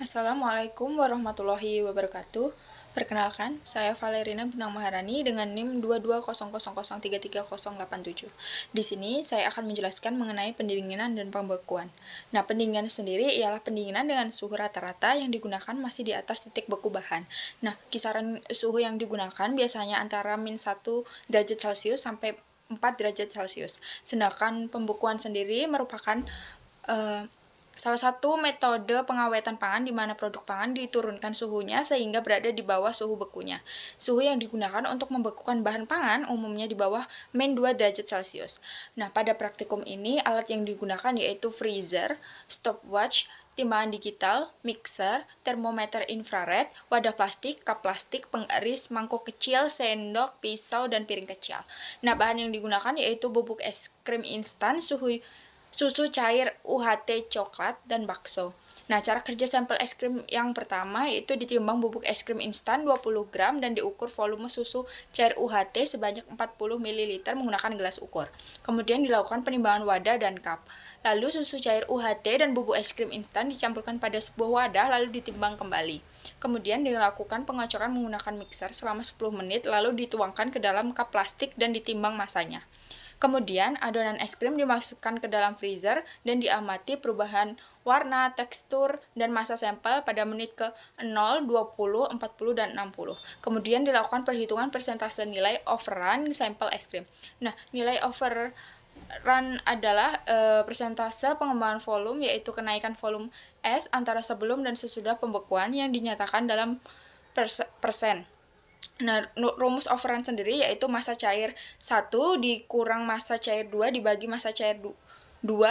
Assalamualaikum warahmatullahi wabarakatuh. Perkenalkan, saya Valerina Bintang Maharani dengan NIM 2200333087. Di sini saya akan menjelaskan mengenai pendinginan dan pembekuan. Nah, pendinginan sendiri ialah pendinginan dengan suhu rata-rata yang digunakan masih di atas titik beku bahan. Nah, kisaran suhu yang digunakan biasanya antara -1 derajat Celcius sampai 4 derajat Celcius. Sedangkan pembekuan sendiri merupakan salah satu metode pengawetan pangan di mana produk pangan diturunkan suhunya sehingga berada di bawah suhu bekunya. Suhu yang digunakan untuk membekukan bahan pangan umumnya di bawah -2 derajat Celcius. Nah, pada praktikum ini alat yang digunakan yaitu freezer, stopwatch, timbangan digital, mixer, termometer infrared, wadah plastik, cup plastik, penggaris, mangkok kecil, sendok, pisau, dan piring kecil. Nah, bahan yang digunakan yaitu bubuk es krim instan, susu cair UHT coklat, dan bakso. Nah, cara kerja sampel es krim yang pertama yaitu ditimbang bubuk es krim instan 20 gram dan diukur volume susu cair UHT sebanyak 40 ml menggunakan gelas ukur. Kemudian dilakukan penimbangan wadah dan cup. Lalu susu cair UHT dan bubuk es krim instan dicampurkan pada sebuah wadah lalu ditimbang kembali. Kemudian dilakukan pengocokan menggunakan mixer selama 10 menit lalu dituangkan ke dalam cup plastik dan ditimbang masanya. Kemudian, adonan es krim dimasukkan ke dalam freezer dan diamati perubahan warna, tekstur, dan massa sampel pada menit ke 0, 20, 40, dan 60. Kemudian dilakukan perhitungan persentase nilai overrun sampel es krim. Nah, nilai overrun adalah persentase pengembangan volume, yaitu kenaikan volume es antara sebelum dan sesudah pembekuan yang dinyatakan dalam persen. Nah, rumus overrun sendiri yaitu massa cair 1 dikurang massa cair 2 dibagi massa cair 2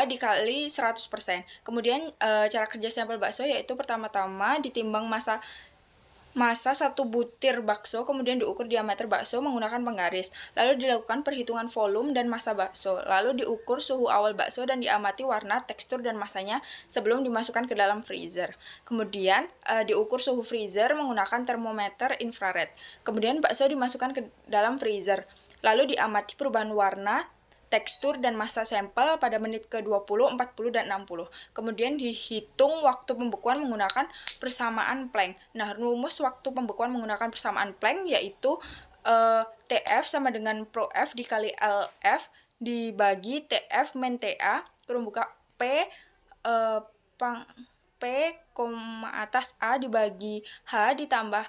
dikali 100%. Kemudian cara kerja sampel bakso yaitu pertama-tama ditimbang massa 1 butir bakso, kemudian diukur diameter bakso menggunakan penggaris. Lalu dilakukan perhitungan volume dan massa bakso. Lalu diukur suhu awal bakso dan diamati warna, tekstur, dan massanya sebelum dimasukkan ke dalam freezer. Kemudian diukur suhu freezer menggunakan termometer infrared. Kemudian bakso dimasukkan ke dalam freezer. Lalu diamati perubahan warna, tekstur, dan massa sampel pada menit ke-20, 40, dan 60. Kemudian dihitung waktu pembekuan menggunakan persamaan Planck. Nah, rumus waktu pembekuan menggunakan persamaan Planck yaitu TF sama dengan Pro F dikali LF dibagi TF min TA kurung buka P atas A dibagi H ditambah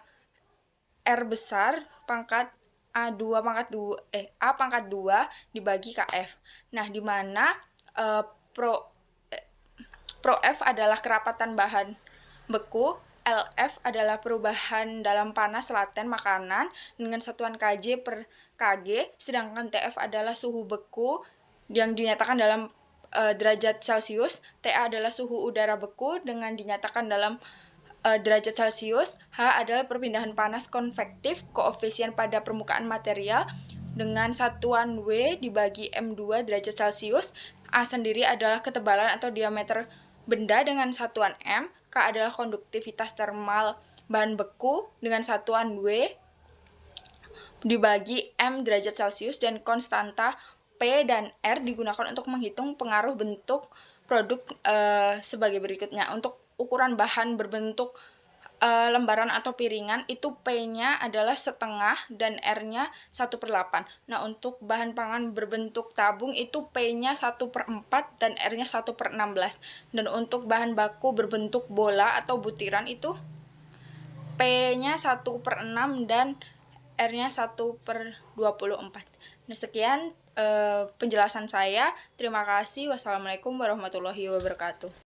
R besar pangkat A pangkat 2 dibagi KF. Nah, di mana Pro F adalah kerapatan bahan beku, LF adalah perubahan dalam panas laten makanan dengan satuan kJ per kg, sedangkan TF adalah suhu beku yang dinyatakan dalam derajat Celcius, TA adalah suhu udara beku dengan dinyatakan dalam derajat Celcius, H adalah perpindahan panas konvektif, koefisien pada permukaan material dengan satuan W dibagi M2 derajat Celcius, A sendiri adalah ketebalan atau diameter benda dengan satuan M, K adalah konduktivitas termal bahan beku dengan satuan W dibagi M derajat Celcius, dan konstanta P dan R digunakan untuk menghitung pengaruh bentuk produk sebagai berikutnya. Untuk ukuran bahan berbentuk lembaran atau piringan itu P-nya adalah setengah dan R-nya 1/8. Nah, untuk bahan pangan berbentuk tabung itu P-nya 1/4 dan R-nya 1/16. Dan untuk bahan baku berbentuk bola atau butiran itu P-nya 1/6 dan R-nya 1/24. Nah, sekian penjelasan saya. Terima kasih. Wassalamualaikum warahmatullahi wabarakatuh.